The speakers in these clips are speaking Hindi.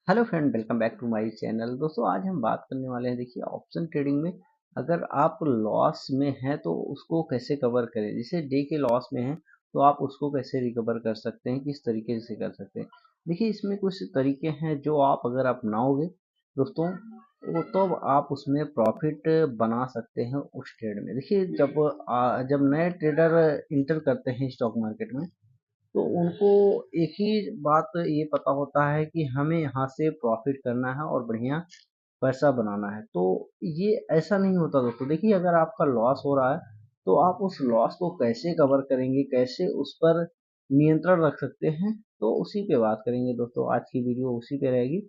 Hello friend, welcome back to my channel. दोस्तों, आज हम बात करने वाले हैं। देखिए, ऑप्शन ट्रेडिंग में अगर आप लॉस में हैं तो उसको कैसे कवर करें। जैसे डे के लॉस में हैं तो आप उसको कैसे रिकवर कर सकते हैं, किस तरीके से कर सकते हैं। देखिए, इसमें कुछ तरीके हैं जो आप अगर अपनाओगे दोस्तों, वो तो आप उसमें प्रॉफिट बना सकते हैं उस ट्रेड में। देखिए, जब नए ट्रेडर इंटर करते हैं स्टॉक मार्केट में तो उनको एक ही बात ये पता होता है कि हमें यहाँ से प्रॉफिट करना है और बढ़िया पैसा बनाना है। तो ये ऐसा नहीं होता दोस्तों। देखिए, अगर आपका लॉस हो रहा है तो आप उस लॉस को कैसे कवर करेंगे, कैसे उस पर नियंत्रण रख सकते हैं, तो उसी पे बात करेंगे दोस्तों। आज की वीडियो उसी पे रहेगी।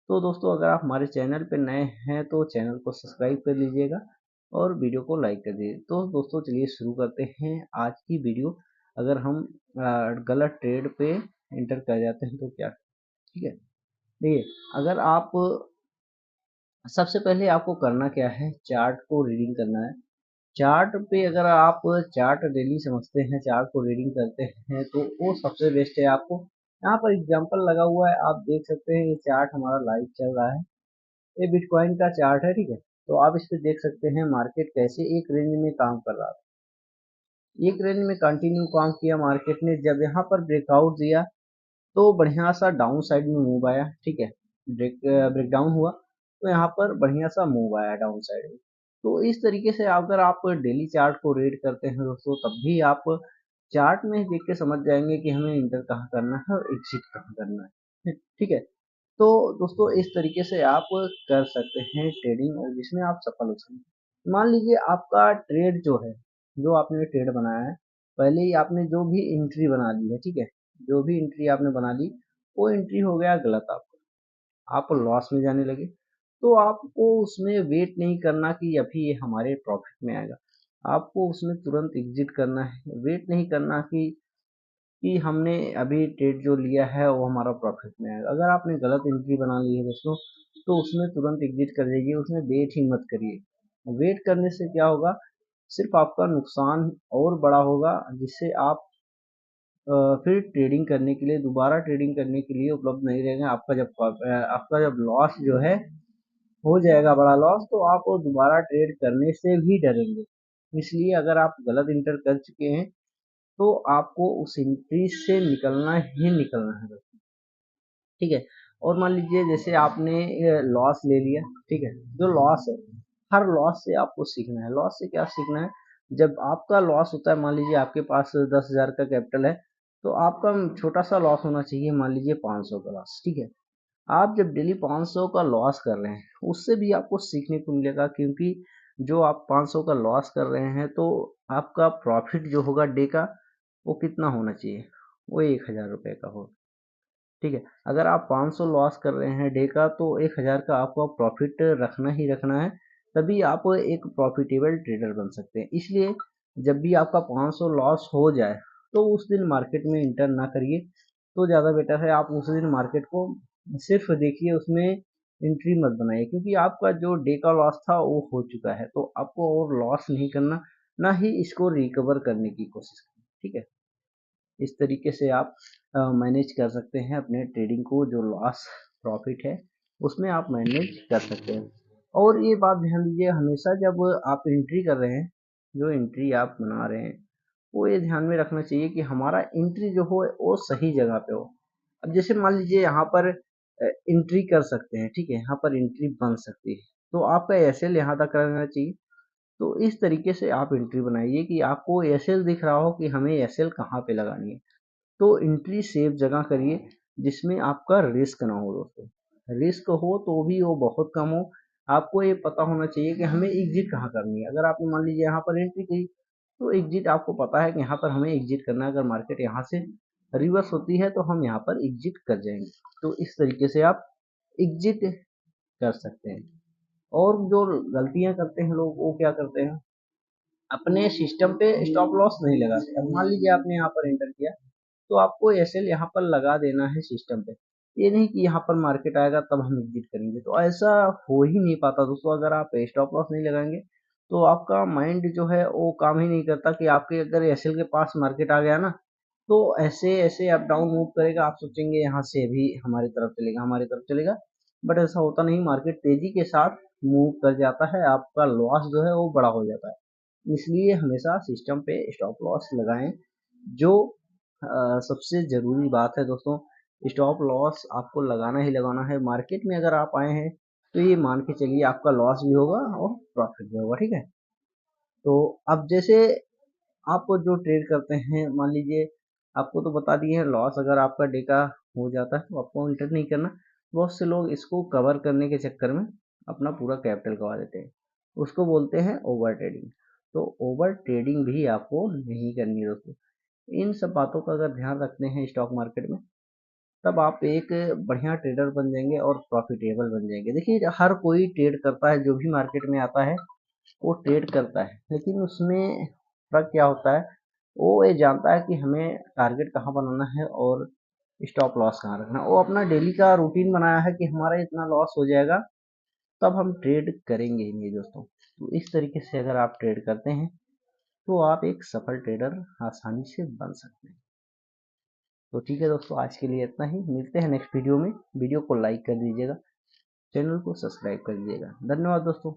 तो दोस्तों, अगर आप हमारे चैनल पे नए हैं तो चैनल को सब्सक्राइब कर लीजिएगा और वीडियो को लाइक कर दीजिए। तो दोस्तों, चलिए शुरू करते हैं आज की वीडियो। अगर हम गलत ट्रेड पे इंटर कर जाते हैं तो क्या, ठीक है। देखिए, अगर आप सबसे पहले आपको करना क्या है, चार्ट को रीडिंग करना है। चार्ट पे अगर आप चार्ट डेली समझते हैं, चार्ट को रीडिंग करते हैं तो वो सबसे बेस्ट है। आपको यहाँ पर एग्जांपल लगा हुआ है, आप देख सकते हैं। ये चार्ट हमारा लाइव चल रहा है। ये बिटकॉइन का चार्ट है, ठीक है। तो आप इस पे देख सकते हैं मार्केट कैसे एक रेंज में काम कर रहा था। एक रेंज में कंटिन्यू काम किया मार्केट ने। जब यहाँ पर ब्रेकआउट दिया तो बढ़िया सा डाउन साइड में मूव आया, ठीक है। ब्रेकडाउन हुआ तो यहाँ पर बढ़िया सा मूव आया डाउन साइड में। तो इस तरीके से अगर आप डेली चार्ट को रीड करते हैं दोस्तों, तब भी आप चार्ट में ही देख के समझ जाएंगे कि हमें इंटर कहाँ करना है और एग्जिट कहाँ करना है, ठीक है। तो दोस्तों, इस तरीके से आप कर सकते हैं ट्रेडिंग, और जिसमें आप सफल हो सकते हैं। मान लीजिए आपका ट्रेड जो है, जो आपने ट्रेड बनाया है, पहले ही आपने जो भी एंट्री बना ली है, ठीक है। जो भी एंट्री आपने बना ली, वो एंट्री हो गया गलत। आप लॉस में जाने लगे। तो आपको उसमें वेट नहीं करना कि अभी ये हमारे प्रॉफिट में आएगा। आपको उसमें तुरंत एग्जिट करना है। वेट नहीं करना कि हमने अभी ट्रेड जो लिया है वो हमारा प्रॉफिट में आएगा। अगर आपने गलत एंट्री बना ली है दोस्तों, तो उसमें तुरंत एग्जिट कर दीजिए। उसमें वेट ही मत करिए। वेट करने से क्या होगा, सिर्फ आपका नुकसान और बड़ा होगा, जिससे आप फिर ट्रेडिंग करने के लिए, दोबारा ट्रेडिंग करने के लिए उपलब्ध नहीं रहेंगे। आपका जब लॉस जो है हो जाएगा, बड़ा लॉस, तो आप वो दोबारा ट्रेड करने से भी डरेंगे। इसलिए अगर आप गलत इंटर कर चुके हैं तो आपको उस एंट्री से निकलना ही निकलना है दोस्तों, ठीक है। और मान लीजिए जैसे आपने लॉस ले लिया, ठीक है। जो लॉस है, हर लॉस से आपको सीखना है। लॉस से क्या सीखना है, जब आपका लॉस होता है, मान लीजिए आपके पास 10,000 का कैपिटल है, तो आपका छोटा सा लॉस होना चाहिए, मान लीजिए 500 का लॉस, ठीक है। आप जब डेली 500 का लॉस कर रहे हैं, उससे भी आपको सीखने को मिलेगा। क्योंकि जो आप 500 का लॉस कर रहे हैं, तो आपका प्रॉफिट जो होगा डे का, वो कितना होना चाहिए, वो 1,000 रुपये का हो, ठीक है। अगर आप 500 लॉस कर रहे हैं डे का, तो 1,000 का आपको प्रॉफिट रखना ही रखना है। तभी आप एक प्रॉफिटेबल ट्रेडर बन सकते हैं। इसलिए जब भी आपका 500 लॉस हो जाए तो उस दिन मार्केट में इंटर ना करिए। तो ज़्यादा बेटर है आप उस दिन मार्केट को सिर्फ देखिए, उसमें एंट्री मत बनाइए। क्योंकि आपका जो डे का लॉस था वो हो चुका है, तो आपको और लॉस नहीं करना, ना ही इसको रिकवर करने की कोशिश करना, ठीक है। इस तरीके से आप मैनेज कर सकते हैं अपने ट्रेडिंग को। जो लॉस प्रॉफिट है उसमें आप मैनेज कर सकते हैं। और ये बात ध्यान दीजिए, हमेशा जब आप एंट्री कर रहे हैं, जो एंट्री आप बना रहे हैं, वो ये ध्यान में रखना चाहिए कि हमारा एंट्री जो हो वो सही जगह पे हो। अब जैसे मान लीजिए यहाँ पर एंट्री कर सकते हैं, ठीक है, यहाँ पर एंट्री बन सकती है, तो आपका एसएल यहाँ तक रहना चाहिए। तो इस तरीके से आप एंट्री बनाइए कि आपको एसएल दिख रहा हो कि हमें एसएल कहाँ पे लगानी है। तो एंट्री सेफ जगह करिए, जिसमें आपका रिस्क ना हो दोस्तों। रिस्क हो तो भी वो बहुत कम हो। आपको ये पता होना चाहिए कि हमें एग्जिट कहाँ करनी है। अगर आपने मान लीजिए यहाँ पर एंट्री की, तो एग्जिट आपको पता है कि यहाँ पर हमें एग्जिट करना है। अगर मार्केट यहाँ से रिवर्स होती है तो हम यहाँ पर एग्जिट कर जाएंगे। तो इस तरीके से आप एग्जिट कर सकते हैं। और जो गलतियां करते हैं लोग, वो क्या करते हैं, अपने सिस्टम पे स्टॉप लॉस नहीं लगाते। अब मान लीजिए आपने यहाँ पर एंटर किया, तो आपको एसएल यहाँ पर लगा देना है सिस्टम पे। ये नहीं कि यहाँ पर मार्केट आएगा तब हम एग्जिट करेंगे, तो ऐसा हो ही नहीं पाता दोस्तों। अगर आप स्टॉप लॉस नहीं लगाएंगे तो आपका माइंड जो है वो काम ही नहीं करता कि आपके अगर एसएल के पास मार्केट आ गया ना, तो ऐसे ऐसे अप डाउन मूव करेगा, आप सोचेंगे यहाँ से भी हमारी तरफ चलेगा, हमारी तरफ चलेगा, बट ऐसा होता नहीं। मार्केट तेजी के साथ मूव कर जाता है, आपका लॉस जो है वो बड़ा हो जाता है। इसलिए हमेशा सिस्टम पे स्टॉप लॉस लगाएं। जो सबसे जरूरी बात है दोस्तों, स्टॉप लॉस आपको लगाना ही लगाना है। मार्केट में अगर आप आए हैं तो ये मान के चलिए आपका लॉस भी होगा और प्रॉफिट भी होगा, ठीक है। तो अब जैसे आप जो ट्रेड करते हैं, मान लीजिए आपको तो बता दिए हैं, लॉस अगर आपका डे का हो जाता है तो आपको एंटर नहीं करना। बहुत से लोग इसको कवर करने के चक्कर में अपना पूरा कैपिटल गवा देते हैं, उसको बोलते हैं ओवर ट्रेडिंग। तो ओवर ट्रेडिंग भी आपको नहीं करनी है दोस्तों। इन सब बातों का अगर ध्यान रखते हैं स्टॉक मार्केट में, तब आप एक बढ़िया ट्रेडर बन जाएंगे और प्रॉफिटेबल बन जाएंगे। देखिए हर कोई ट्रेड करता है, जो भी मार्केट में आता है वो ट्रेड करता है, लेकिन उसमें फर्क क्या होता है, वो ये जानता है कि हमें टारगेट कहाँ बनाना है और स्टॉप लॉस कहाँ रखना है। वो अपना डेली का रूटीन बनाया है कि हमारा इतना लॉस हो जाएगा, तब हम ट्रेड करेंगे ही नहीं दोस्तों। तो इस तरीके से अगर आप ट्रेड करते हैं तो आप एक सफल ट्रेडर आसानी से बन सकते हैं। तो ठीक है दोस्तों, आज के लिए इतना ही। मिलते हैं नेक्स्ट वीडियो में। वीडियो को लाइक कर दीजिएगा, चैनल को सब्सक्राइब कर दीजिएगा। धन्यवाद दोस्तों।